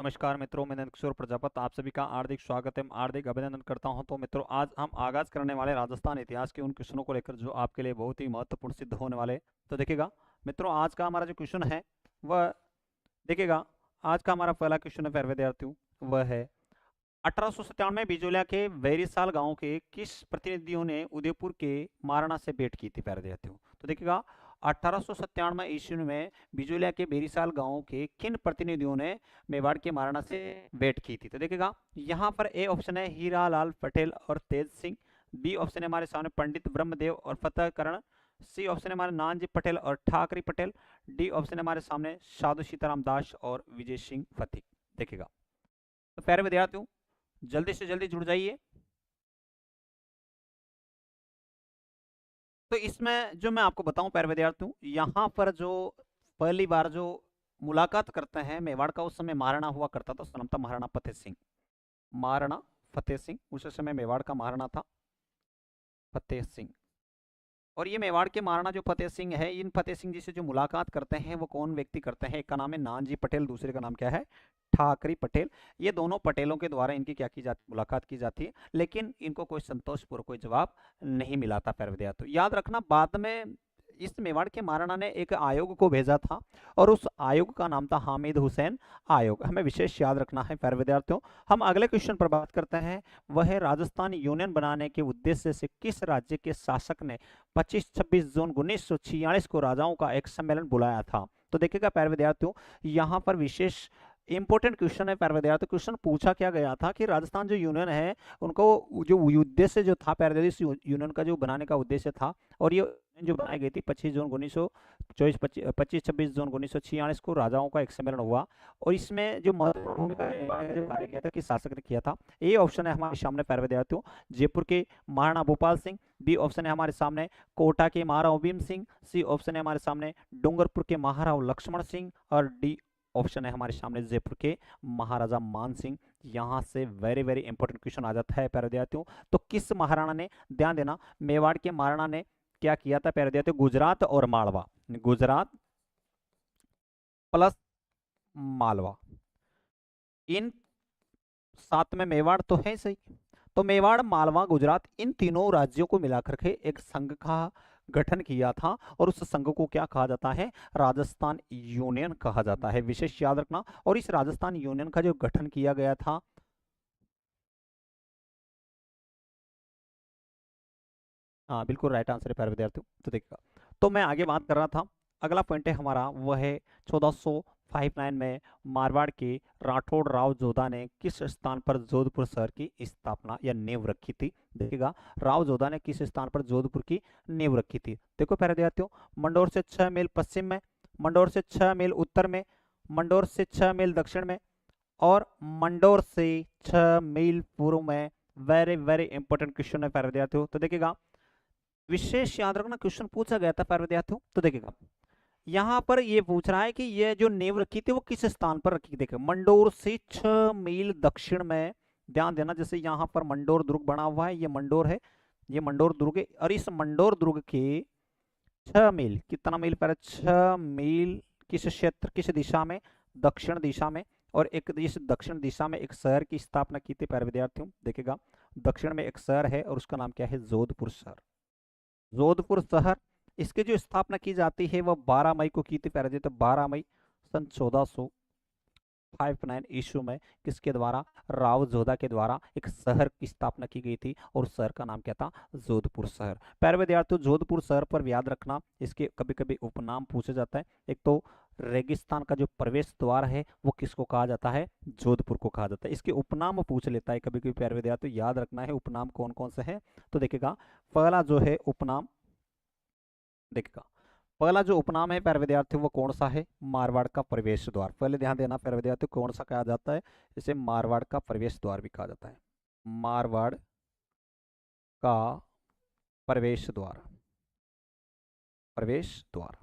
नमस्कार मित्रों, मैं नंदकिशोर प्रजापति आप सभी का हार्दिक स्वागत है, हार्दिक अभिनंदन करता हूं। तो मित्रों, आज हम आगाज करने वाले राजस्थान इतिहास के उन क्वेश्चनों को लेकर जो आपके लिए बहुत ही महत्वपूर्ण सिद्ध होने वाले। तो देखिएगा मित्रों, आज का हमारा जो क्वेश्चन है वह देखिएगा। आज का हमारा पहला क्वेश्चन है प्यारे विद्यार्थियों, वह है 1897 में बिजोलिया के वेरीसाल गांव के किस प्रतिनिधियों ने उदयपुर के महाराणा से भेंट की थी प्यारे विद्यार्थियों। तो देखिएगा, 1897 ईस्वी में बिजोलिया के बेरीसाल गांव के किन प्रतिनिधियों ने मेवाड़ के महाराणा से भेंट की थी। तो देखिएगा, यहाँ पर ए ऑप्शन है हीरालाल पटेल और तेज सिंह, बी ऑप्शन है हमारे सामने पंडित ब्रह्मदेव और फतेहकरण, सी ऑप्शन है हमारे नानजी पटेल और ठाकरी पटेल, डी ऑप्शन है हमारे सामने साधु सीताराम दास और विजय सिंह फतिक। देखिएगा, तो प्यारे विद्यार्थियों, जल्दी से जल्दी जुड़ जाइए। तो इसमें जो मैं आपको बताऊं प्यारे विद्यार्थियों, यहाँ पर जो पहली बार जो मुलाकात करते हैं मेवाड़ का, उस समय महाराणा हुआ करता था, उसका नाम था महाराणा फतेह सिंह। महाराणा फतेह सिंह उस समय मेवाड़ का महाराणा था, फतेह सिंह। और ये मेवाड़ के महाराणा जो फतेह सिंह है, इन फतेह सिंह जी से जो मुलाकात करते हैं वो कौन व्यक्ति करते हैं। एक का नाम है नानजी पटेल, दूसरे का नाम क्या है, ठाकरी पटेल। ये दोनों पटेलों के द्वारा इनकी क्या की जाती, मुलाकात की जाती है, लेकिन इनको कोई संतोषपूर्वक कोई जवाब नहीं मिला था प्यारे विद्यार्थियों। याद रखना, बाद में इस मेवाड़ के महाराणा ने एक आयोग को भेजा था और उस आयोग का नाम था हामिद हुसैन आयोग। हमें विशेष याद रखना है प्यारे विद्यार्थियों। हम अगले क्वेश्चन पर बात करते हैं, वह है राजस्थान यूनियन बनाने के उद्देश्य से किस राज्य के शासक ने 25-26 जून 1946 को राजाओं का एक सम्मेलन बुलाया था। तो देखिएगा प्यारे विद्यार्थियों, यहाँ पर विशेष इंपॉर्टेंट क्वेश्चन है प्यारे विद्यार्थियों। क्वेश्चन पूछा क्या गया था कि राजस्थान जो यूनियन है, उनको जो उद्देश्य जो था प्यारे विद्यार्थियों, इस यूनियन का जो बनाने का उद्देश्य था, और ये जो बनाई गई थी 25 जून 1924, 25-26 जून 1946 को राजाओं का एक सम्मेलन हुआ। और इसमें जो महत्वपूर्ण भूमिका जो कार्य किया था, किस शासक ने किया था। ए ऑप्शन है हमारे सामने प्यारे विद्यार्थियों, जयपुर के महाराणा भोपाल सिंह, बी ऑप्शन है हमारे सामने कोटा के महाराव भीम सिंह, सी ऑप्शन है हमारे सामने डूंगरपुर के महाराव लक्ष्मण सिंह, और डी ऑप्शन है हमारे सामने जयपुर के महाराजा मान सिंह। यहाँ से वेरी वेरी इंपॉर्टेंट क्वेश्चन आ जाता है प्यारे विद्यार्थियों। तो किस महाराणा ने, ध्यान देना, मेवाड़ के महाराणा ने क्या किया था प्यारे विद्यार्थियों, गुजरात और मालवा, गुजरात प्लस मालवा, इन साथ में मेवाड़ तो है सही। तो मेवाड़, मालवा, गुजरात, इन तीनों राज्यों को मिलाकर के एक संघ का गठन किया था, और उस संघ को क्या कहा जाता है, राजस्थान यूनियन कहा जाता है। विशेष याद रखना। और इस राजस्थान यूनियन का जो गठन किया गया था, हाँ बिल्कुल राइट आंसर है प्यारे विद्यार्थियों। तो देखिएगा, तो मैं आगे बात कर रहा था, अगला पॉइंट है हमारा, वह है 1459 में मारवाड़ के राठौड़ राव जोधा ने किस स्थान पर जोधपुर शहर की स्थापना या नींव रखी थी। देखिएगा, राव जोधा ने किस स्थान पर जोधपुर की नींव रखी थी। देखो प्यारे विद्यार्थियों, मंडोर से 6 मील पश्चिम में, मंडोर से 6 मील उत्तर में, मंडोर से 6 मील दक्षिण में, और मंडोर से 6 मील पूर्व में। वेरी वेरी इंपॉर्टेंट क्वेश्चन है प्यारे विद्यार्थियों। तो देखिएगा, विशेष याद रखना, क्वेश्चन पूछा गया था प्यारे विद्यार्थियों। तो देखिएगा, यहाँ पर ये पूछ रहा है कि ये जो नींव रखी थी वो किस स्थान पर रखी थी। देखिए, मंडोर से 6 मील दक्षिण में। ध्यान देना, जैसे यहाँ पर मंडोर दुर्ग बना हुआ है, ये मंडोर है, ये मंडोर दुर्ग है, और इस मंडोर दुर्ग के 6 मील, कितना मील पर, 6 मील किस क्षेत्र, किस दिशा में, दक्षिण दिशा में। और एक इस दक्षिण दिशा में एक शहर की स्थापना की थी प्यारे विद्यार्थियों। देखिएगा, दक्षिण में एक शहर है और उसका नाम क्या है, जोधपुर शहर। जोधपुर शहर, इसकी जो स्थापना की जाती है वह 12 मई को की थी प्यारे। तो 12 मई सन 1459 ईस्वी में किसके द्वारा, राव जोधा के द्वारा एक शहर की स्थापना की गई थी, और उस शहर का नाम क्या था, जोधपुर शहर। प्यारे विद्यार्थियों, जोधपुर शहर पर याद रखना, इसके कभी कभी उपनाम पूछा जाता है। एक तो रेगिस्तान का जो प्रवेश द्वार है वो किसको कहा जाता है, जोधपुर को कहा जाता है। इसके उपनाम पूछ लेता है कभी कभी प्यारे विद्यार्थियों, याद रखना है उपनाम कौन कौन से हैं। तो देखिएगा, पहला जो है उपनाम, देखिएगा पहला जो उपनाम है प्यारे विद्यार्थियों वो कौन सा है, मारवाड़ का प्रवेश द्वार। पहले ध्यान देना प्यारे विद्यार्थियों, कौन सा कहा जाता है, इसे मारवाड़ का प्रवेश द्वार भी कहा जाता है, मारवाड़ का प्रवेश द्वार, प्रवेश द्वार।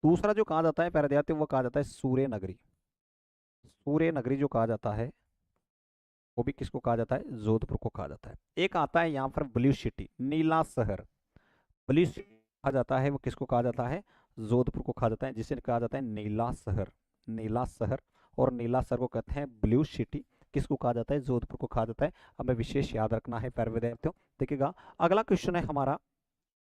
दूसरा जो कहा जाता है प्यारे विद्यार्थियों वो कहा जाता है सूर्य नगरी, सूर्य नगरी जो कहा जाता है वो भी किसको कहा जाता है, जोधपुर को कहा जाता है। एक आता है यहाँ पर ब्लू सिटी, नीला शहर, ब्लू सिटी कहा जाता है, वो किसको कहा जाता है, जोधपुर को कहा जाता है, जिसे कहा जाता है नीला शहर, नीला शहर। और नीलासर को कहते हैं ब्लू सिटी। किसको कहा जाता है? जोधपुर को कहा जाता है। हमें विशेष याद रखना है प्यारे विद्यार्थियों। देखिएगा अगला क्वेश्चन है हमारा,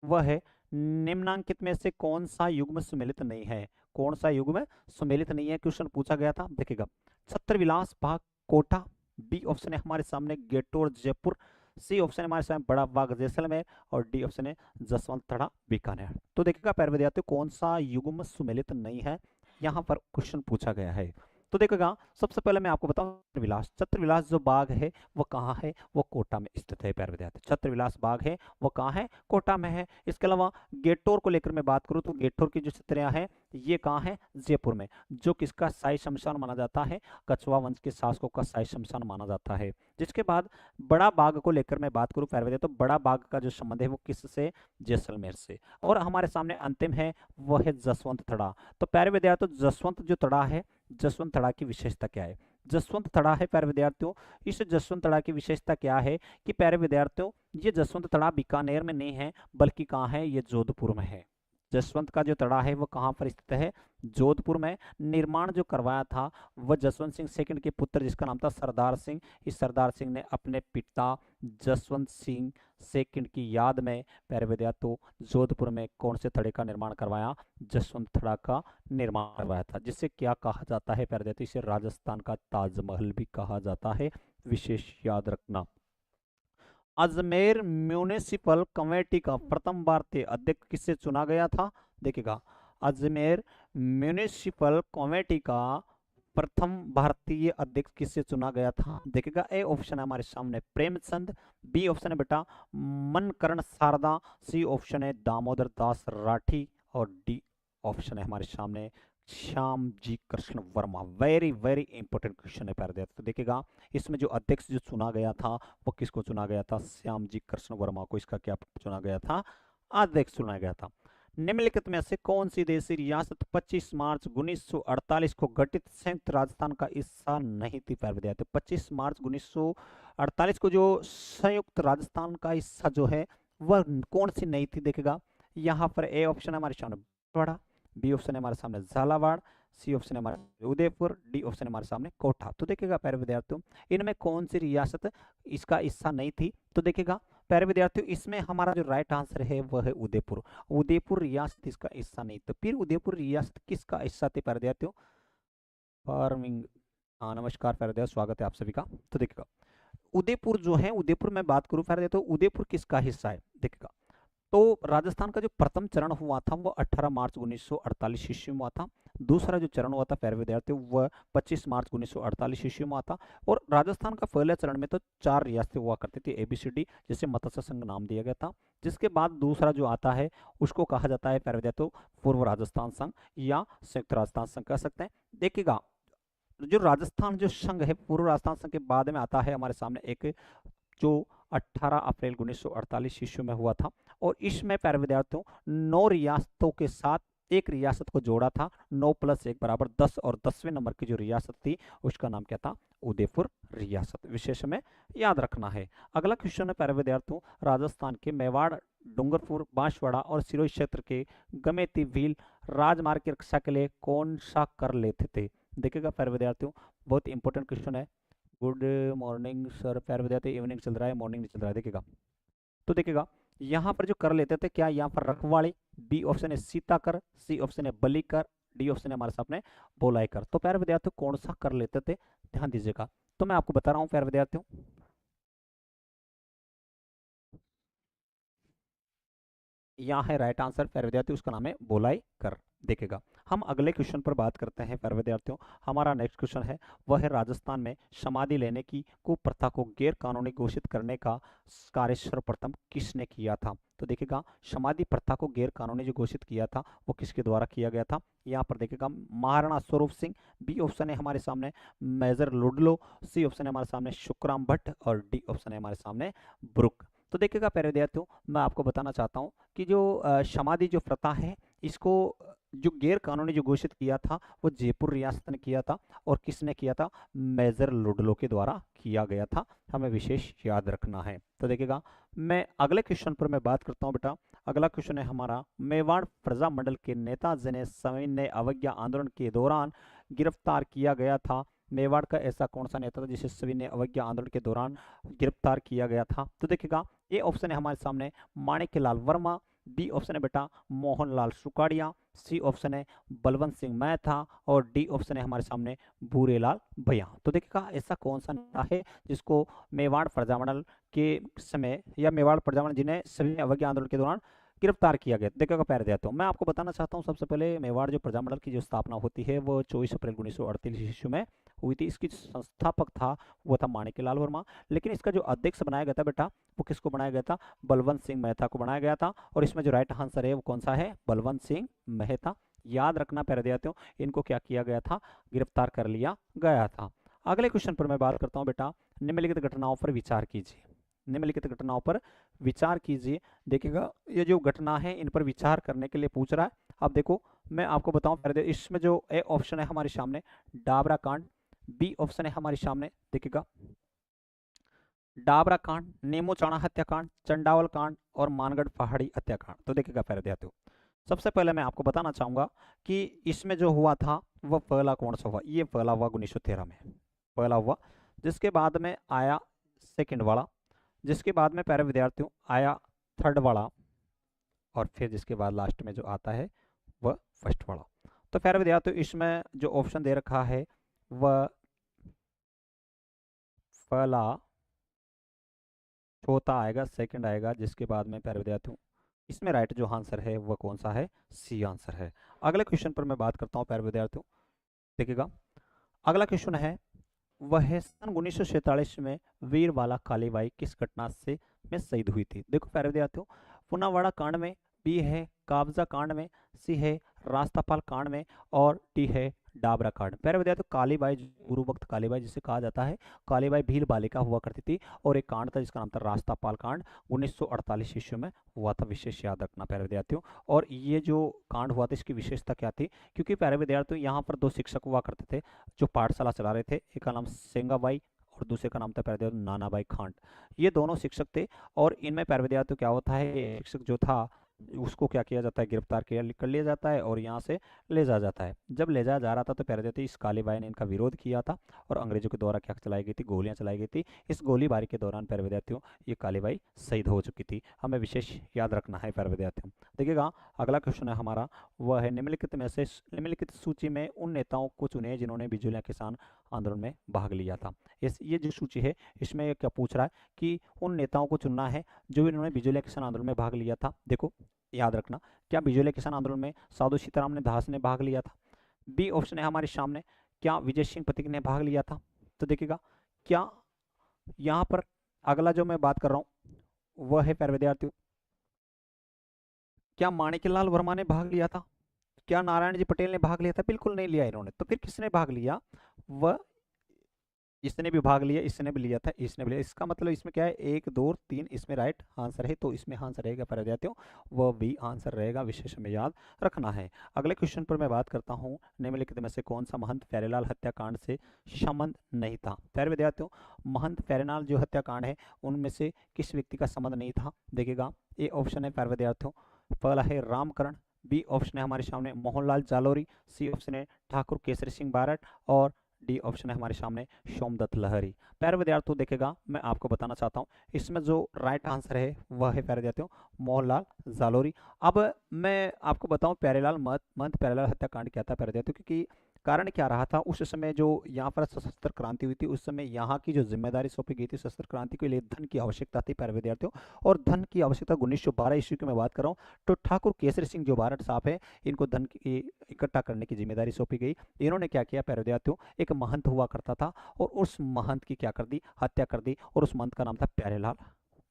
वह है निम्नांकित में से कौन सा युग्म सुमेलित नहीं है? कौन सा युग्म सुमेलित नहीं है, क्वेश्चन पूछा गया था। देखिएगा छत्रविलास बाग कोटा, बी ऑप्शन है हमारे सामने गेटोर जयपुर, सी ऑप्शन है हमारे सामने बड़ा बाग जैसलमेर, और डी ऑप्शन है जसवंत थड़ा बीकानेर। तो देखिएगा प्यारे विद्यार्थियों कौन सा युग्म सुमेलित नहीं है, यहाँ पर क्वेश्चन पूछा गया है। तो देखिएगा सबसे पहले मैं आपको बताऊं, छत्रविलास, छत्रविलास जो बाग है वो कहाँ है? वो कोटा में स्थित है प्यारे विद्यार्थी। छत्रविलास बाग है वो कहाँ है? कोटा में है। इसके अलावा गेटोर को लेकर मैं बात करूं तो गेटोर की जो छत्रियां हैं ये कहाँ है? जयपुर में, जो किसका शाही शमशान माना जाता है? कछवा वंश के शासकों का शाही शमशान माना जाता है। जिसके बाद बड़ा बाग को लेकर मैं बात करूं प्यारे विद्यार्थी, तो बड़ा बाग का जो संबंध है वो किससे? जैसलमेर से। और हमारे सामने अंतिम है वह है जसवंत थड़ा। तो प्यारे विद्यार्थियों जसवंत जो थड़ा है, जसवंत थड़ा की विशेषता क्या है? जसवंत थड़ा है प्यारे विद्यार्थियों, इस जसवंत थड़ा की विशेषता क्या है कि प्यारे विद्यार्थियों ये जसवंत थड़ा बीकानेर में नहीं है बल्कि कहाँ है? ये जोधपुर में है। जसवंत का जो थड़ा है वो कहाँ पर स्थित है? जोधपुर में। निर्माण जो करवाया था वह जसवंत सिंह सेकंड के पुत्र जिसका नाम था सरदार सिंह। इस सरदार सिंह ने अपने पिता जसवंत सिंह सेकंड की याद में प्यारे विद्यार्थियों जोधपुर में कौन से थड़े का निर्माण करवाया? जसवंत थड़ा का निर्माण करवाया था, जिसे क्या कहा जाता है प्यारे विद्यार्थियों? इसे राजस्थान का ताजमहल भी कहा जाता है, विशेष याद रखना। अजमेर म्यूनिसिपल कमेटी का प्रथम भारतीय अध्यक्ष किससे चुना गया था? देखिएगा अजमेर म्यूनिसिपल कमेटी का प्रथम भारतीय अध्यक्ष किससे चुना गया था? देखिएगा ए ऑप्शन है हमारे सामने प्रेमचंद, बी ऑप्शन है बेटा मनकरण शारदा, सी ऑप्शन है दामोदर दास राठी, और डी ऑप्शन है हमारे सामने Shyam ji Krishna Varma. Very very important question है प्यारे विद्यार्थी। तो देखिएगा इसमें जो अध्यक्ष जो चुना गया था वो किसको चुना गया था? श्याम जी कृष्ण वर्मा को इसका क्या चुना गया था? अध्यक्ष चुना गया था। निम्नलिखित में से कौन सी देशी रियासत 25 मार्च 1948 को गठित संयुक्त राजस्थान का हिस्सा नहीं थी प्यारे विद्यार्थी? 25 मार्च 1948 को जो संयुक्त राजस्थान का हिस्सा जो है वह कौन सी नहीं थी? देखेगा यहाँ पर ए ऑप्शन है हमारे सामने बड़ा, बी ऑप्शन है हमारे सामने झालावाड़, सी ऑप्शन है हमारे उदयपुर, डी ऑप्शन है हमारे सामने कोटा। तो देखिएगा प्यारे विद्यार्थियों इनमें कौन सी रियासत इसका हिस्सा नहीं थी? तो देखिएगा प्यारे विद्यार्थियों इसमें हमारा जो राइट आंसर है वह है उदयपुर। उदयपुर रियासत इसका हिस्सा नहीं। तो फिर उदयपुर रियासत किसका हिस्सा थी प्यारे विद्यार्थियों? फार्मिंग। हाँ नमस्कार प्यारे विद्यार्थियों, स्वागत है आप सभी का। तो देखिएगा उदयपुर जो है, उदयपुर में बात करूं प्यारे विद्यार्थियों, उदयपुर किसका हिस्सा है? देखिएगा तो राजस्थान का जो प्रथम चरण हुआ था वो 18 मार्च 1948 ईस्वी में हुआ था। दूसरा जो चरण हुआ था प्यारे विद्यार्थियों वह 25 मार्च 1948 ईस्वी में हुआ था। और राजस्थान का पहले चरण में तो 4 रियासतें हुआ करती थी ABCD, जिसे मत्स्य संघ नाम दिया गया था। जिसके बाद दूसरा जो आता है उसको कहा जाता है प्यारे विद्यार्थियों पूर्व राजस्थान संघ या संयुक्त राजस्थान संघ कह सकते हैं। देखिएगा जो राजस्थान जो संघ है पूर्व राजस्थान संघ के बाद में आता है हमारे सामने एक जो 18 अप्रैल 1948 ईस्वी में हुआ था। और इसमें प्यारे विद्यार्थियों 9 रियासतों के साथ एक रियासत को जोड़ा था। 9 + 1 = 10 और 10वें नंबर की जो रियासत थी उसका नाम क्या था? उदयपुर रियासत। विशेष में याद रखना है। अगला क्वेश्चन है प्यारे विद्यार्थियों राजस्थान के मेवाड़, डूंगरपुर, बांसवाड़ा और सिरोही क्षेत्र के गमेती भील राजमार्ग की रक्षा के लिए कौन सा कर लेते थे? देखिएगा प्यारे विद्यार्थियों बहुत इंपॉर्टेंट क्वेश्चन है। गुड मॉर्निंग सर प्यारे विद्यार्थी, इवनिंग चल रहा है मॉर्निंग नहीं चल रहा है। देखिएगा तो देखिएगा यहाँ पर जो कर लेते थे क्या यहाँ पर रखवाड़ी, बी ऑप्शन है सीता कर, सी ऑप्शन है बलि कर, डी ऑप्शन है हमारे सामने बोलाई कर। तो प्यारे विद्यार्थियों कौन सा कर लेते थे ध्यान दीजिएगा। तो मैं आपको बता रहा हूँ प्यारे विद्यार्थियों यहाँ है राइट आंसर प्यारे विद्यार्थियों, उसका नाम है बोलाई कर। देखिएगा हम अगले क्वेश्चन पर बात करते हैं प्यारे विद्यार्थियों। हमारा नेक्स्ट क्वेश्चन है वह है राजस्थान में समाधि लेने की कुप्रथा को गैर कानूनी घोषित करने का कार्य सर्वप्रथम किसने किया था? तो देखिएगा समाधि प्रथा को गैर कानूनी जो घोषित किया था वो किसके द्वारा किया गया था? यहाँ पर देखिएगा महाराणा स्वरूप सिंह, बी ऑप्शन है हमारे सामने मेजर लुडलो, सी ऑप्शन है हमारे सामने शुक्राम भट्ट, और डी ऑप्शन है हमारे सामने ब्रुक। तो देखिएगा प्यारे विद्यार्थियों मैं आपको बताना चाहता हूँ कि जो समाधि जो प्रथा है इसको जो गैर कानूनी जो घोषित किया था वो जयपुर रियासत ने किया था। और किसने किया था? मेजर लुडलो के द्वारा किया गया था, हमें विशेष याद रखना है। तो देखिएगा मैं अगले क्वेश्चन पर मैं बात करता हूँ बेटा। अगला क्वेश्चन है हमारा मेवाड़ प्रजा मंडल के नेता जिन्हें सविनय अवज्ञा आंदोलन के दौरान गिरफ्तार किया गया था। मेवाड़ का ऐसा कौन सा नेता था जिसे सविनय अवज्ञा आंदोलन के दौरान गिरफ्तार किया गया था? तो देखिएगा ए ऑप्शन है हमारे सामने माणिक्यलाल वर्मा, बी ऑप्शन है बेटा मोहनलाल सुकाड़िया, सी ऑप्शन है बलवंत सिंह मेहता और डी ऑप्शन है हमारे सामने भूरेलाल भैया। तो देखिएगा ऐसा कौन सा नेता है जिसको मेवाड़ प्रजामंडल के समय या मेवाड़ प्रजामंडल जिन्हें सविनय अवज्ञा आंदोलन के दौरान गिरफ्तार किया गया? देखिएगा पैर देता हूँ मैं आपको बताना चाहता हूँ। सबसे पहले मेवाड़ जो प्रजामंडल की जो स्थापना होती है वो 24 अप्रैल 1938 ईस्वी में हुई थी। इसकी जो संस्थापक था वो था माणिक्यलाल वर्मा, लेकिन इसका जो अध्यक्ष बनाया गया था बेटा वो किसको बनाया गया था? बलवंत सिंह मेहता को बनाया गया था। और इसमें जो राइट आंसर है वो कौन सा है? बलवंत सिंह मेहता। याद रखना प्यारे विद्यार्थियों, इनको क्या किया गया था? गिरफ्तार कर लिया गया था। अगले क्वेश्चन पर मैं बात करता हूँ बेटा, निम्नलिखित घटनाओं पर विचार कीजिए। निम्नलिखित घटनाओं पर विचार कीजिए। देखिएगा ये जो घटना है इन पर विचार करने के लिए पूछ रहा है। अब देखो मैं आपको बताऊं, इसमें जो ए ऑप्शन है हमारे सामने डाबरा कांड, बी ऑप्शन है हमारे सामने देखिएगा डाबरा कांड, नेमोचाणा हत्याकांड, चंडावल कांड और मानगढ़ पहाड़ी हत्याकांड। तो देखिएगा प्यारे विद्यार्थियों, सबसे पहले मैं आपको बताना चाहूंगा कि इसमें जो हुआ था वह पहला कौन सा हुआ? ये पहला हुआ 1913 में, पहला हुआ। जिसके बाद में आया सेकंड वाला, जिसके बाद में प्यारे विद्यार्थियों आया थर्ड वाला, और फिर जिसके बाद लास्ट में जो आता है वह फर्स्ट वाला। तो प्यारे विद्यार्थियों इसमें जो ऑप्शन दे रखा है वह पहला, चौथा आएगा, सेकंड आएगा, जिसके बाद में प्यारे विद्यार्थियों इसमें राइट जो आंसर है वह कौन सा है? सी आंसर है। अगले क्वेश्चन पर मैं बात करता हूँ प्यारे विद्यार्थियों। देखिएगा अगला क्वेश्चन है वह है सन 1947 में वीरवाला कालीबाई किस घटना से में शहीद हुई थी? देखो प्यारे विद्यार्थियों, पुनावाड़ा कांड में, बी है कब्जा कांड में, सी है रास्तापाल कांड में और डी है डाबरा कांड। प्यारे विद्यार्थियों कालीबाई, गुरु भक्त कालीबाई जिसे कहा जाता है, कालीबाई भील बालिका हुआ करती थी और एक कांड था जिसका नाम था रास्तापाल कांड, 1948 ईस्वी में हुआ था। विशेष याद रखना प्यारे विद्यार्थियों। और ये जो कांड हुआ था इसकी विशेषता क्या थी? क्योंकि प्यारे विद्यार्थियों यहाँ पर दो शिक्षक हुआ करते थे जो पाठशाला चला रहे थे। एक का नाम सेंगाबाई और दूसरे का नाम था प्यारे विद्यार्थियों नानाबाई खांड। ये दोनों शिक्षक थे और इनमें प्यारे विद्यार्थियों क्या होता है, शिक्षक जो था उसको क्या किया जाता है? गिरफ्तार कर लिया जाता है और यहाँ से ले जाया जाता है। जब ले जाया जा रहा था तो प्यारे विद्यार्थियों इस कालीबाई ने इनका विरोध किया था और अंग्रेजों के द्वारा क्या चलाई गई थी? गोलियां चलाई गई थी। इस गोलीबारी के दौरान प्यारे विद्यार्थियों ये कालीबाई शहीद हो चुकी थी। हमें विशेष याद रखना है प्यारे विद्यार्थियों। देखिएगा अगला क्वेश्चन है हमारा वह है निम्नलिखित में से निम्नलिखित सूची में उन नेताओं को चुने जिन्होंने बिजुलिया किसान आंदोलन में भाग लिया था। ये जो सूची है इसमें क्या पूछ रहा है कि उन नेताओं को चुनना है जो इन्होंने बिजुलिया किसान आंदोलन में भाग लिया था। देखो याद रखना, क्या बिजुलिया किसान आंदोलन में साधु सीताराम ने दास ने भाग लिया था? बी ऑप्शन है हमारे सामने क्या विजय सिंह पथिक ने भाग लिया था? तो देखिएगा क्या यहाँ पर अगला जो मैं बात कर रहा हूं वह है प्यारे विद्यार्थियों, क्या माणिक्यलाल वर्मा ने भाग लिया था? क्या नारायण जी पटेल ने भाग लिया था? बिल्कुल नहीं लिया इन्होंने। तो फिर किसने भाग लिया? वह इसने भी भाग लिया, इसने भी लिया था, इसने भी लिया। इसका मतलब इसमें क्या है? 1 2 3 इसमें राइट आंसर है, तो इसमें आंसर रहेगा प्यारे विद्यार्थियों वह भी आंसर रहेगा। विशेष में याद रखना है। अगले क्वेश्चन पर मैं बात करता हूँ निम्नलिखित में से कौन सा महंत प्यारेलाल हत्याकांड से संबंध नहीं था? प्यारे विद्यार्थियों महंत प्यारेलाल जो हत्याकांड है उनमें से किस व्यक्ति का संबंध नहीं था? देखिएगा ए ऑप्शन है प्यारे विद्यार्थियों पहला है रामकरण, बी ऑप्शन है हमारे सामने मोहनलाल जालोरी, सी ऑप्शन है ठाकुर केसरी सिंह बारट और डी ऑप्शन है हमारे सामने सोमदत्त लहरी। प्यारे विद्यार्थियों देखिएगा मैं आपको बताना चाहता हूँ इसमें जो राइट आंसर है वह है प्यारे विद्यार्थियों मोहनलाल जालोरी। अब मैं आपको बताऊं प्यारेलाल महंत प्यारेलाल हत्याकांड क्या था प्यारे विद्यार्थियों, क्योंकि कारण क्या रहा था उस समय जो यहाँ पर सशस्त्र क्रांति हुई थी उस समय यहाँ की जो जिम्मेदारी सौंपी गई थी सशस्त्र क्रांति के लिए धन की आवश्यकता थी प्यारे विद्यार्थियों। और धन की आवश्यकता 1912 ईस्वी की मैं बात कर रहा हूँ। तो ठाकुर केसरी सिंह जो बारट साहब है इनको धन की इकट्ठा करने की जिम्मेदारी सौंपी गई। इन्होंने क्या किया प्यारे विद्यार्थियों, एक महंत हुआ करता था और उस महंत की क्या कर दी? हत्या कर दी। और उस महंत का नाम था प्यारेलाल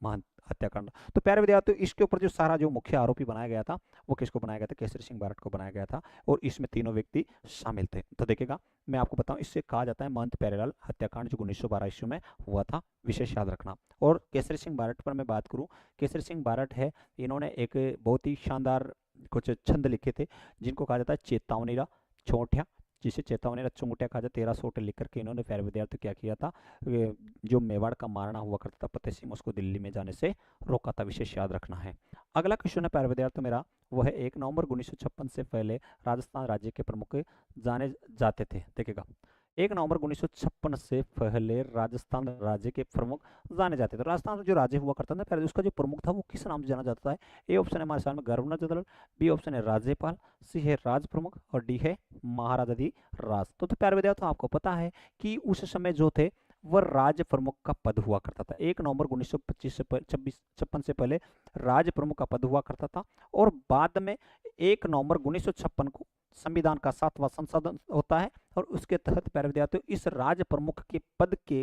महंत हत्याकांड। तो प्यारे विद्यार्थियों इसके ऊपर जो सारा जो मुख्य आरोपी बनाया गया था वो किसको बनाया गया था? केसरी सिंह बारट को बनाया गया था और इसमें तीनों व्यक्ति शामिल थे। तो देखिएगा मैं आपको बताऊं इससे कहा जाता है महंत प्यारेलाल हत्याकांड जो 1912 ईस्वी में हुआ था। विशेष याद रखना। और केसरी सिंह बारट पर मैं बात करूं, केसरी सिंह बारट है इन्होंने एक बहुत ही शानदार कुछ छंद लिखे थे जिनको कहा जाता है चेतावनीरा, छोटिया, जिसे चेतावनी रच्चू मुटिया कहा जाए 1300 होटल लिख करके इन्होंने प्यारे विद्यार्थी क्या किया था, जो मेवाड़ का महाराणा हुआ करता था फतेह सिंह, उसको दिल्ली में जाने से रोका था, विशेष याद रखना है। अगला क्वेश्चन है प्यारे विद्यार्थी मेरा, वह 1 नवंबर 1956 से पहले राजस्थान राज्य के प्रमुख जाने जाते थे। देखिएगा 1 नवंबर 1956 से पहले राजस्थान राज्य के प्रमुख जाने जाते थे। राजस्थान जो राज्य हुआ करता था पहले, उसका जो प्रमुख था वो किस नाम से जाना जाता है? ए ऑप्शन है हमारे सामने गवर्नर जनरल, बी ऑप्शन है राज्यपाल, सी है राज प्रमुख और डी है महाराजाधिराज। तो प्यारे विद्यार्थियों आपको पता है कि उस समय जो थे वह राज्य प्रमुख का पद हुआ करता था। 1 नवंबर 1925 से 56 से पहले राज्य प्रमुख का पद हुआ करता था, और बाद में 1 नवंबर 1956 को संविधान का 7वां संशोधन होता है, और उसके तहत प्यारे विद्यार्थियों इस राज्य प्रमुख के पद के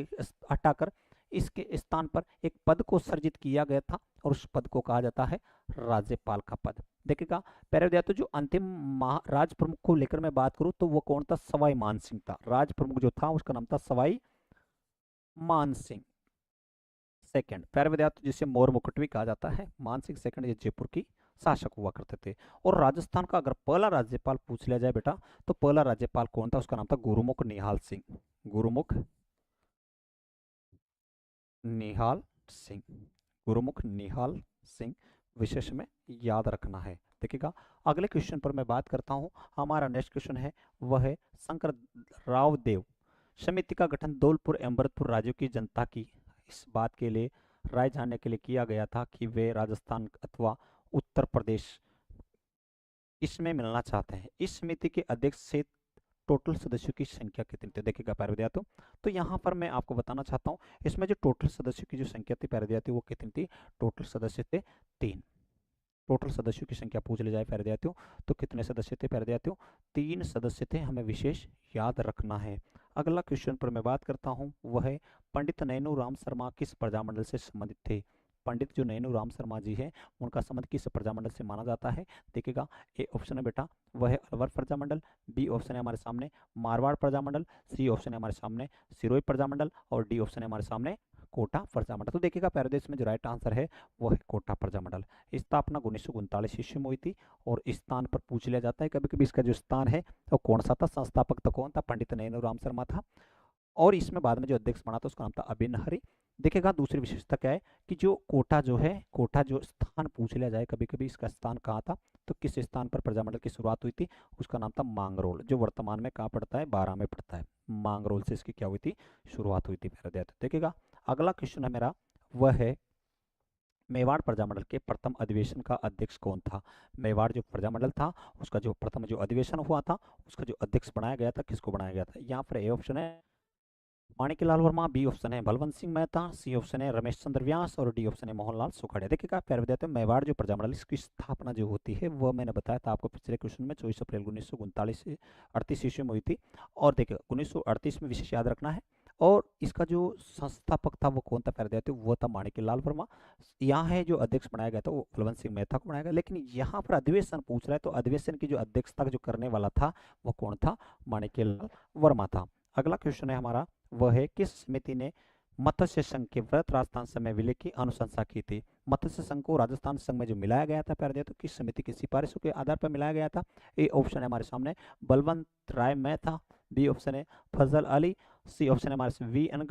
हटाकर इसके स्थान पर एक पद को सर्जित किया गया था, और उस पद को कहा जाता है राज्यपाल का पद। देखिएगा प्यारे विद्यार्थियों जो अंतिम राज प्रमुख को लेकर मैं बात करूं तो वो कौन था? सवाई मान सिंह था। राज प्रमुख जो था उसका नाम था सवाई मान सिंह सेकंड। प्यारे विद्यार्थी जिसे मोर मुकुट भी कहा जाता है, मान सिंह सेकंड ये जयपुर की शासक हुआ करते थे। और राजस्थान का अगर पहला राज्यपाल पूछ लिया जाए बेटा, तो पहला राज्यपाल कौन था? उसका नाम था गुरुमुख निहाल सिंह। गुरुमुख निहाल सिंह, गुरुमुख निहाल सिंह, विशेष में याद रखना है। देखिएगा अगले क्वेश्चन पर मैं बात करता हूं। हमारा नेक्स्ट क्वेश्चन है वह है शंकर राव देव समिति का गठन धौलपुर एवं भरतपुर राज्यों की जनता की इस बात के लिए राय जानने के लिए किया गया था कि वे राजस्थान अथवा उत्तर प्रदेश इसमें मिलना चाहते हैं। इस समिति के अध्यक्ष से टोटल सदस्यों की संख्या कितनी थी? देखिएगा प्यारे विद्यार्थियों, तो यहाँ पर मैं आपको बताना चाहता हूँ इसमें जो टोटल सदस्यों की जो संख्या थी प्यारे विद्यार्थियों वो कितनी थी? टोटल सदस्य थे 3। टोटल सदस्यों की संख्या पूछ ली जाए प्यारे विद्यार्थियों तो कितने सदस्य थे प्यारे विद्यार्थियों? 3 सदस्य थे, हमें विशेष याद रखना है। अगला क्वेश्चन पर मैं बात करता हूँ वह है पंडित नैनू राम शर्मा किस प्रजामंडल से संबंधित थे? पंडित जो नैनू राम शर्मा जी हैं उनका संबंध किस प्रजामंडल से माना जाता है? देखिएगा ए ऑप्शन है बेटा वह है अलवर प्रजामंडल, बी ऑप्शन है हमारे सामने मारवाड़ प्रजामंडल, सी ऑप्शन है हमारे सामने सिरोही प्रजामंडल और डी ऑप्शन है हमारे सामने कोटा प्रजामंडल। तो देखिएगा प्यारे देश में जो राइट आंसर है वो है कोटा प्रजामंडल। स्थापना 1939 ईस्वी में हुई थी, और स्थान पर पूछ लिया जाता है कभी कभी इसका जो स्थान है वो कौन सा था? संस्थापक तो कौन था? पंडित नैनू राम शर्मा था, और इसमें बाद में जो अध्यक्ष बना था उसका नाम था अबिन हरि। देखिएगा दूसरी विशेषता क्या है कि जो कोटा जो है, कोटा जो स्थान पूछ लिया जाए कभी कभी इसका स्थान कहाँ था, तो किस स्थान पर प्रजामंडल की शुरुआत हुई थी? उसका नाम था मांगरोल, जो वर्तमान में कहाँ पड़ता है? बारां में पड़ता है। मांगरोल से इसकी क्या हुई थी? शुरुआत हुई थी प्यारे विद्यार्थी। देखिएगा अगला क्वेश्चन है मेरा वह है मेवाड़ प्रजामंडल के प्रथम अधिवेशन का अध्यक्ष कौन था? मेवाड़ जो प्रजामंडल था उसका जो प्रथम जो अधिवेशन हुआ था उसका जो अध्यक्ष बनाया गया था, किसको बनाया गया था? यहाँ पर ए ऑप्शन है माणिकलाल वर्मा, बी ऑप्शन है बलवंत सिंह मेहता, सी ऑप्शन है रमेश चंद्र व्यास और डी ऑप्शन है मोहनलाल सुखाड़िया। देखिएगा प्यारे विद्यार्थियों मेवाड़ जो प्रजामंडल इसकी स्थापना जो होती है वो मैंने बताया था आपको पिछले क्वेश्चन में 24 अप्रैल 1939 से 38 ईस्वी में हुई थी। और देखिएगा 1938 में विशेष याद रखना है, और इसका जो संस्थापक था वो कौन था प्यारे विद्यार्थियों? वो था माणिकलाल वर्मा। यहाँ है जो अध्यक्ष बनाया गया था वो बलवंत सिंह मेहता को बनाया गया, लेकिन यहाँ पर अधिवेशन पूछ रहा है तो अधिवेशन की जो अध्यक्षता जो करने वाला था वो कौन था? माणिकलाल वर्मा था। अगला क्वेश्चन है हमारा वह है किस समिति ने मत्स्य संघ के व्रत राजस्थान समय विलय की अनुशंसा की थी? मत्स्य संघ को राजस्थान संघ में जो मिलाया गया था प्यारे तो किस समिति की सिफारिशों के आधार पर मिलाया गया था? ए ऑप्शन है हमारे सामने बलवंत राय मेहता, बी ऑप्शन है फजल अली, सी ऑप्शन है हमारे वी एन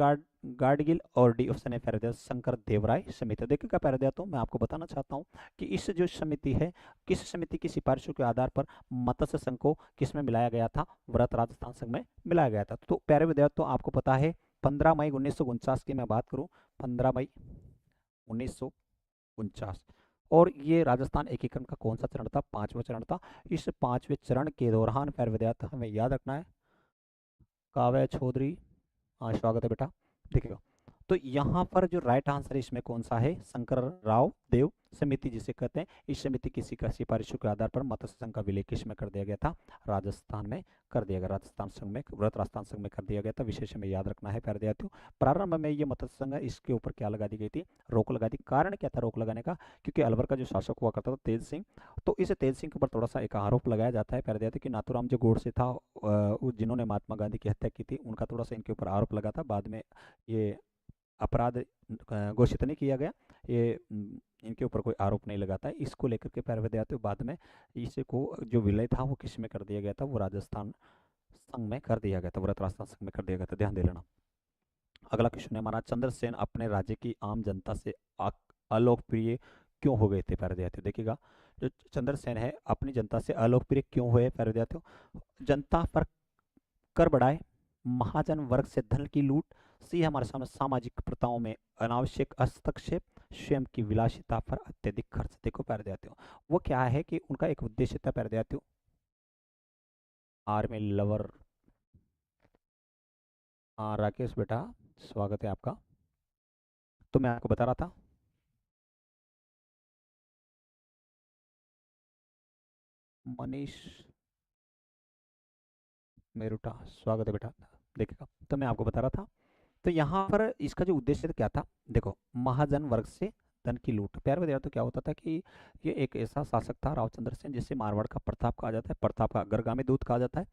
गाडगिल और डी ऑप्शन है प्यारे शंकर देवराय समिति। देखिएगा प्यारे तो मैं आपको बताना चाहता हूँ कि इस जो समिति है किस समिति की सिफारिशों के आधार पर मत्स्य संघ को किस में मिलाया गया था? व्रत राजस्थान संघ में मिलाया गया था। तो प्यारे विद्यार्थियों आपको पता है 15 मई 1949 की मैं बात करूं, 15 मई 1949, और ये राजस्थान एकीकरण का कौन सा चरण था? 5वां चरण था। इस 5वें चरण के दौरान प्यारे विद्यार्थी हमें याद रखना है काव्य चौधरी, हाँ स्वागत है बेटा। देखिएगा तो यहाँ पर जो राइट आंसर है इसमें कौन सा है? शंकर राव देव समिति जिसे कहते हैं। इस समिति की सिफारिशों के आधार पर मत्स्य संघ का विलय किस में कर दिया गया था? राजस्थान में कर दिया गया, राजस्थान संघ में, व्रत राजस्थान संघ में कर दिया गया था। विशेष में याद रखना है प्यारे विद्यार्थियों। प्रारंभ में ये मत्स्य संघ है इसके ऊपर क्या लगा दी गई थी? रोक लगा दी। कारण क्या था रोक लगाने का? क्योंकि अलवर का जो शासक हुआ करता था तेज सिंह, तो इस तेज सिंह के ऊपर थोड़ा सा एक आरोप लगाया जाता है प्यारे विद्यार्थियों कि नाथूराम जो गोडसे था जिन्होंने महात्मा गांधी की हत्या की थी उनका थोड़ा सा इनके ऊपर आरोप लगा था। बाद में ये अपराध घोषित नहीं किया गया, ये इनके ऊपर कोई आरोप नहीं लगाता है। इसको लेकर के प्यारे विद्यार्थियों बाद में इसे को जो विलय था वो किस में कर दिया गया था? वो राजस्थान संघ में कर दिया गया था, व्रत राष्ट्र संघ में कर दिया गया था, ध्यान दे लेना। अगला क्वेश्चन है हमारा, चंद्रसेन अपने राज्य की आम जनता से अलोकप्रिय क्यों हो गए थे प्यारे विद्यार्थियों। देखिएगा, जो चंद्रसेन है अपनी जनता से अलोकप्रिय क्यों हुए प्यारे विद्यार्थियों। जनता पर कर बढ़ाए, महाजन वर्ग से धन की लूट, सी हमारे सामने सामाजिक प्रथाओं में अनावश्यक हस्तक्षेप, स्वयं की विलासिता पर अत्यधिक खर्च। देखो प्यारे विद्यार्थियों, वो क्या है कि उनका एक उद्देश्य था प्यारे विद्यार्थियों, आर्मी लवर। हाँ राकेश बेटा, स्वागत है आपका। तो मैं आपको बता रहा था, मनीष मेरुटा, स्वागत है बेटा। देखिएगा, तो मैं आपको बता रहा था, तो यहाँ पर इसका जो उद्देश्य क्या था, देखो, महाजन वर्ग से धन की लूट। प्यारे विद्यार्थियों, क्या होता था कि ये एक ऐसा शासक था रावचंद्र सेन जिसे मारवाड़ का प्रताप कहा जाता है, प्रताप का अग्रगामी दूत कहा जाता है।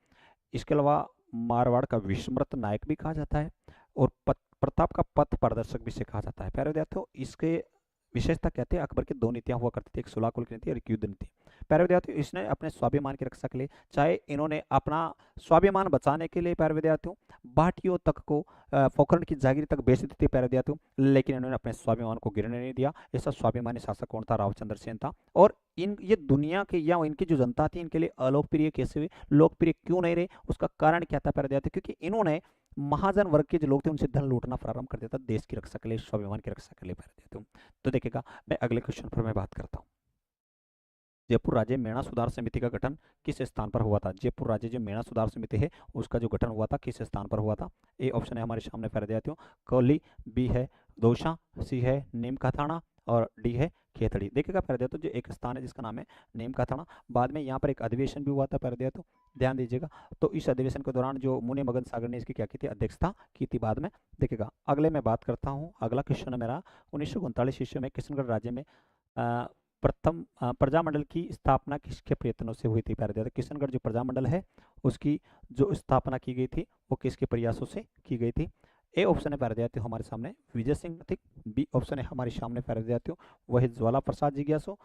इसके अलावा मारवाड़ का विस्मृत नायक भी कहा जाता है, और प्रताप का पथ प्रदर्शक भी से कहा जाता है। प्यारे विद्यार्थियों, इसके विशेषता क्या थी, अकबर की दो नीतियां हुआ करती थी, एक सुलह कुल की नीति और एक युद्ध नीति। प्यारे विद्यार्थियों, इसने अपने स्वाभिमान की रक्षा के लिए, चाहे इन्होंने अपना स्वाभिमान बचाने के लिए प्यारे विद्यार्थियों भाटियों तक को, पोखरण की जागीर तक बेच दी थी प्यारे विद्यार्थियों, लेकिन इन्होंने अपने स्वाभिमान को गिरने नहीं दिया। ऐसा स्वाभिमानी शासक कौन था, रावचंद्र सेन था। और इन ये दुनिया के या इनकी जो जनता थी इनके लिए अलोकप्रिय कैसे हुए, लोकप्रिय क्यों नहीं रहे, उसका कारण क्या था प्यारे विद्यार्थियों, क्योंकि इन्होंने महाजन वर्ग के जो लोग थे उनसे धन लूटना प्रारंभ कर दिया था, देश की रक्षा के लिए, स्वाभिमान की रक्षा के लिए प्यारे विद्यार्थियों। तो देखिएगा, मैं अगले क्वेश्चन पर मैं बात करता हूँ। जयपुर राज्य मेणा सुधार समिति का गठन किस स्थान पर हुआ था। जयपुर राज्य जो मेणा सुधार समिति है उसका जो गठन हुआ था किस स्थान पर हुआ था। ए ऑप्शन है हमारे सामने प्यारे विद्यार्थियों कोली, बी है दौसा, सी है नीम का थाना, और डी है खेतड़ी। देखिएगा प्यारे विद्यार्थियों, जो एक स्थान है जिसका नाम है नीम का थाना, बाद में यहाँ पर एक अधिवेशन भी हुआ था प्यारे विद्यार्थियों, ध्यान दीजिएगा। तो इस अधिवेशन के दौरान जो मुनि मगन सागर ने इसकी क्या की थी, अध्यक्षता की थी बाद में। देखिएगा, अगले मैं बात करता हूँ, अगला क्वेश्चन है मेरा, 1939 ईस्वी में किशनगढ़ राज्य में प्रथम प्रजामंडल की स्थापना किसके प्रयत्नों से हुई थी प्यारे विद्यार्थी। किशनगढ़ जो प्रजामंडल है उसकी जो स्थापना की गई थी वो किसके प्रयासों से की गई थी। ए ऑप्शन है प्यारे विद्यार्थियों हमारे सामने विजय सिंह प्रतीक, बी ऑप्शन है हमारे सामने प्यारे विद्यार्थियों वह ज्वाला प्रसाद जिज्ञासु,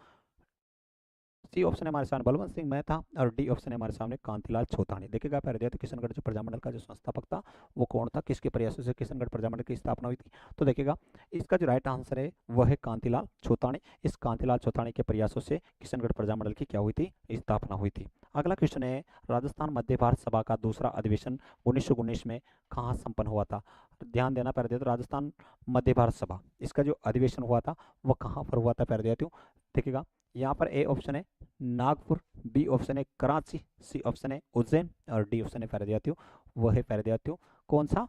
सी ऑप्शन है हमारे सामने बलवंत सिंह मेहता, और डी ऑप्शन है हमारे सामने कांतिलाल छोतानी। देखिएगा प्यारे विद्यार्थी, किशनगढ़ जो प्रजामंडल का जो संस्थापक था वो कौन था, किसके प्रयासों से किशनगढ़ प्रजामंडल की स्थापना हुई थी। तो देखिएगा, इसका जो राइट आंसर है वह है कांतिलाल छोतानी। इस कांतिलाल छोतानी के प्रयासों से किशनगढ़ प्रजामंडल की क्या हुई थी, स्थापना हुई थी। अगला क्वेश्चन है, राजस्थान मध्य भारत सभा का दूसरा अधिवेशन 1919 में कहाँ संपन्न हुआ था। ध्यान देना प्यारे विद्यार्थी, राजस्थान मध्य भारत सभा इसका जो अधिवेशन हुआ था वह कहाँ पर हुआ था प्यारे विद्यार्थियों। देखिएगा, यहाँ पर ए ऑप्शन है नागपुर, बी ऑप्शन है कराची, सी ऑप्शन है उज्जैन, और डी ऑप्शन है प्यारे विद्यार्थियों वह है प्यारे विद्यार्थियों कौन सा,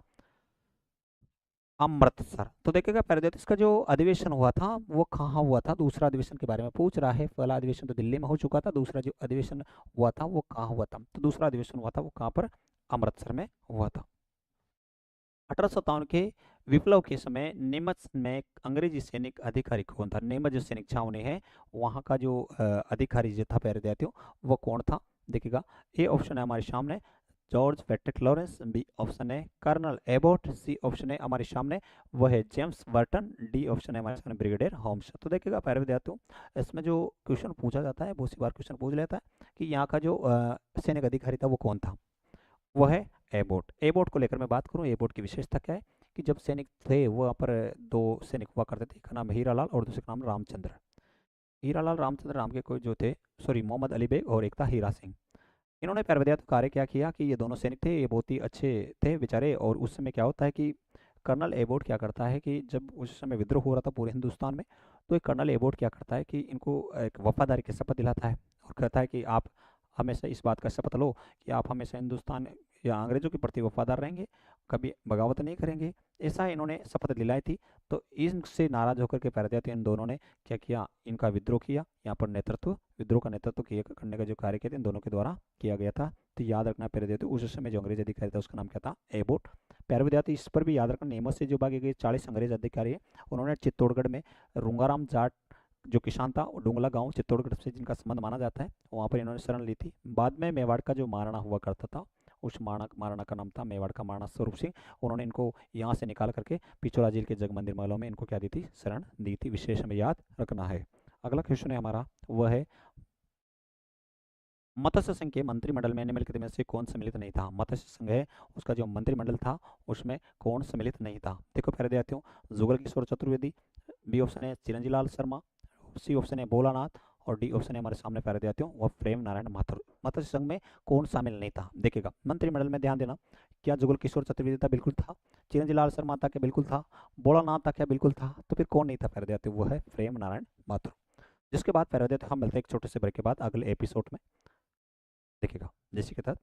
अमृतसर। तो देखिएगा प्यारे विद्यार्थियों, इसका जो अधिवेशन हुआ था वो कहाँ हुआ था, दूसरा अधिवेशन के बारे में पूछ रहा है। पहला अधिवेशन तो दिल्ली में हो चुका था, दूसरा जो अधिवेशन हुआ था वो कहाँ हुआ था, तो दूसरा अधिवेशन हुआ था वो कहाँ पर, अमृतसर में हुआ था। 1857 के विप्लव के समय नीमच में अंग्रेजी सैनिक अधिकारी कौन था। नीमच जो सैनिक छावनी है वहाँ का जो अधिकारी जो था प्यारे विद्यार्थियों वो कौन था। देखिएगा, ए ऑप्शन है हमारे सामने George Patrick Lawrence, B option है कर्नल एबोट, सी ऑप्शन है हमारे सामने वह है जेम्स बर्टन, डी ऑप्शन है हमारे सामने ब्रिगेडियर होम्स। तो देखिएगा प्यारे विद्यार्थियों, इसमें जो क्वेश्चन पूछा जाता है बहुत सी बार क्वेश्चन पूछ लेता है कि यहाँ का जो सैनिक अधिकारी था वो कौन था, वो है एबोट। एबोट को लेकर मैं बात करूं, एबोट की विशेषता क्या है कि जब सैनिक थे वो वहाँ पर दो सैनिक हुआ करते थे, एक का नाम हीरालाल और दूसरे का नाम रामचंद्र। हीरालाल रामचंद्र नाम के कोई जो थे, सॉरी मोहम्मद अली बेग और एक था हीरा सिंह। इन्होंने प्यारे विद्यार्थी कार्य क्या किया कि ये दोनों सैनिक थे, ये बहुत ही अच्छे थे बेचारे। और उस समय क्या होता है कि कर्नल एबोट क्या करता है कि जब उस समय विद्रोह हो रहा था पूरे हिंदुस्तान में, तो एक कर्नल एबोट क्या करता है कि इनको एक वफादारी की शपथ दिलाता है और कहता है कि आप हमेशा इस बात का शपथ लो कि आप हमेशा हिंदुस्तान या अंग्रेजों के प्रति वफादार रहेंगे, कभी बगावत नहीं करेंगे। ऐसा इन्होंने शपथ दिलाई थी। तो इनसे नाराज होकर के प्यारे विद्यार्थी इन दोनों ने क्या किया, इनका विद्रोह किया। यहाँ पर नेतृत्व, विद्रोह का नेतृत्व किया करने का जो कार्य किया था इन दोनों के द्वारा किया गया था। तो याद रखना प्यारे विद्यार्थी, उस समय जो अंग्रेज अधिकारी था उसका नाम क्या था, एबोट। प्यारे विद्यार्थी, इस पर भी याद रखना, नीमच से जो भागे गए 40 अंग्रेज अधिकारी है उन्होंने चित्तौड़गढ़ में रूंगाराम जाट जो किसान था, डुंगला गांव चित्तौड़गढ़ से जिनका संबंध माना जाता है, वहाँ पर इन्होंने शरण ली थी। बाद में मेवाड़ का जो महाराणा हुआ करता था, उस महाराणा का नाम था मेवाड़ का महाराणा स्वरूप सिंह, उन्होंने इनको यहाँ से निकाल करके पिछोला झील के जगमंदिर महलों में इनको क्या दी थी, शरण दी थी। विशेष में याद रखना है। अगला क्वेश्चन है हमारा, वह है मत्स्य संघ के मंत्रिमंडल में निम्नलिखित में से कौन सम्मिलित नहीं था? मत्स्य संघ है उसका जो मंत्रिमंडल था उसमें कौन सम्मिलित नहीं था? देखो पहले देते हूँ, जुगल किशोर चतुर्वेदी, बी ऑप्शन है चिरंजी लाल शर्मा, सी ऑप्शन है भोलानाथ, और डी ऑप्शन है हमारे सामने पहले देते हूँ वह प्रेम नारायण माथुर। मत्स्य संघ में कौन शामिल नहीं था? देखिएगा मंत्रिमंडल में ध्यान देना, क्या जुगल किशोर चतुर्वेदी था? बिल्कुल था। चिरंजी लाल शर्मा था? क्या बिल्कुल था। भोलानाथ था? क्या बिल्कुल था। तो फिर कौन नहीं था? पहले देते वो है प्रेम नारायण माथुर। जिसके बाद पहले देते हम मिलते हैं एक छोटे से ब्रेक के बाद अगले एपिसोड में। देखिएगा जैसे के तहत